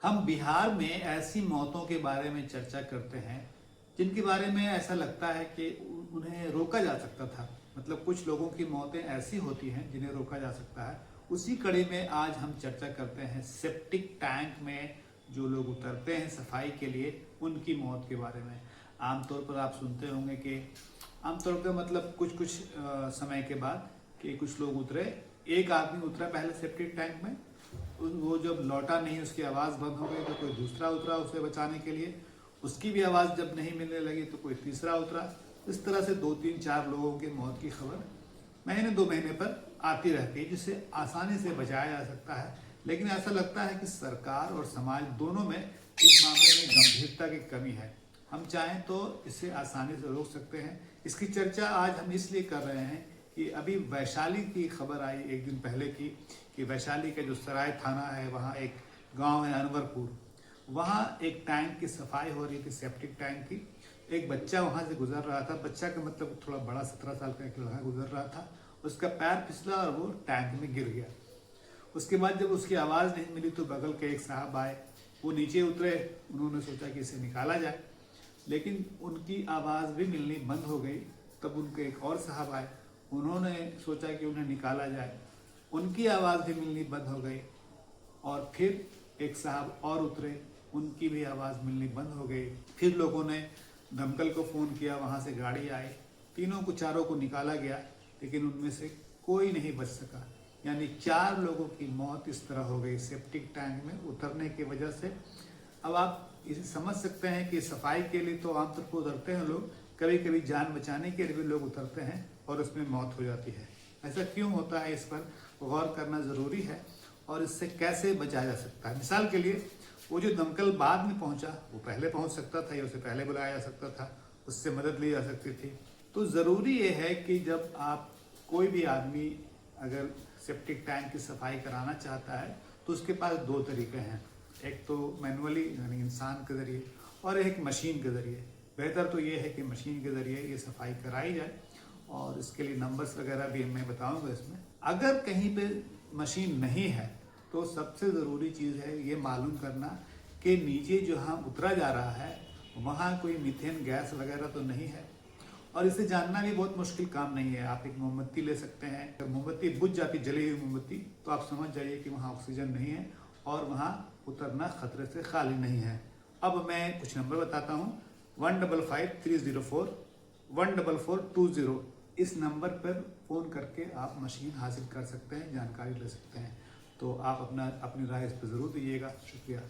हम बिहार में ऐसी मौतों के बारे में चर्चा करते हैं जिनके बारे में ऐसा लगता है कि उन्हें रोका जा सकता था। मतलब कुछ लोगों की मौतें ऐसी होती हैं जिन्हें रोका जा सकता है। उसी कड़ी में आज हम चर्चा करते हैं सेप्टिक टैंक में जो लोग उतरते हैं सफाई के लिए उनकी मौत के बारे में। आमतौर पर आप सुनते होंगे कि आमतौर पर मतलब कुछ कुछ समय के बाद कि कुछ लोग उतरे, एक आदमी उतरा पहले सेप्टिक टैंक में, वो जब लौटा नहीं उसकी आवाज़ बंद हो गई तो कोई दूसरा उतरा उसे बचाने के लिए, उसकी भी आवाज़ जब नहीं मिलने लगी तो कोई तीसरा उतरा। इस तरह से 2 3 4 लोगों की मौत की खबर महीने 2 महीने पर आती रहती है, जिससे आसानी से बचाया जा सकता है। लेकिन ऐसा लगता है कि सरकार और समाज दोनों में इस मामले में गंभीरता की कमी है। हम चाहें तो इसे आसानी से रोक सकते हैं। इसकी चर्चा आज हम इसलिए कर रहे हैं कि अभी वैशाली की खबर आई एक दिन पहले की कि वैशाली का जो सराय थाना है वहाँ एक गांव है अनवरपुर, वहाँ एक टैंक की सफाई हो रही थी, सेप्टिक टैंक की। एक बच्चा वहाँ से गुजर रहा था, बच्चा का मतलब थोड़ा बड़ा 17 साल का एक लड़का गुजर रहा था, उसका पैर फिसला और वो टैंक में गिर गया। उसके बाद जब उसकी आवाज़ नहीं मिली तो बगल के एक साहब आए, वो नीचे उतरे, उन्होंने सोचा कि इसे निकाला जाए, लेकिन उनकी आवाज़ भी मिलनी बंद हो गई। तब उनके एक और साहब आए, उन्होंने सोचा कि उन्हें निकाला जाए, उनकी आवाज़ भी मिलनी बंद हो गई। और फिर एक साहब और उतरे, उनकी भी आवाज़ मिलनी बंद हो गई। फिर लोगों ने दमकल को फ़ोन किया, वहाँ से गाड़ी आई, तीनों को चारों को निकाला गया, लेकिन उनमें से कोई नहीं बच सका। यानी 4 लोगों की मौत इस तरह हो गई सेप्टिक टैंक में उतरने की वजह से। अब आप इसे समझ सकते हैं कि सफाई के लिए तो आमतौर पर उतरते हैं लोग, कभी कभी जान बचाने के लिए भी लोग उतरते हैं और उसमें मौत हो जाती है। ऐसा क्यों होता है, इस पर गौर करना ज़रूरी है और इससे कैसे बचाया जा सकता है। मिसाल के लिए वो जो दमकल बाद में पहुंचा, वो पहले पहुंच सकता था या उसे पहले बुलाया जा सकता था, उससे मदद ली जा सकती थी। तो ज़रूरी ये है कि जब आप कोई भी आदमी अगर सेप्टिक टैंक की सफाई कराना चाहता है तो उसके पास 2 तरीके हैं, एक तो मैनुअली यानी इंसान के ज़रिए और एक मशीन के ज़रिए। बेहतर तो ये है कि मशीन के ज़रिए ये सफाई कराई जाए और इसके लिए नंबर्स वगैरह भी मैं बताऊंगा इसमें। अगर कहीं पे मशीन नहीं है तो सबसे ज़रूरी चीज़ है ये मालूम करना कि नीचे जहाँ उतरा जा रहा है वहाँ कोई मीथेन गैस वगैरह तो नहीं है। और इसे जानना भी बहुत मुश्किल काम नहीं है। आप एक मोमबत्ती ले सकते हैं, अगर मोमबत्ती बुझ जाती, जली हुई मोमबत्ती, तो आप समझ जाइए कि वहाँ ऑक्सीजन नहीं है और वहाँ उतरना खतरे से खाली नहीं है। अब मैं कुछ नंबर बताता हूँ। 155304 इस नंबर पर फ़ोन करके आप मशीन हासिल कर सकते हैं, जानकारी ले सकते हैं। तो आप अपनी राय इस पर ज़रूर दीजिएगा। शुक्रिया।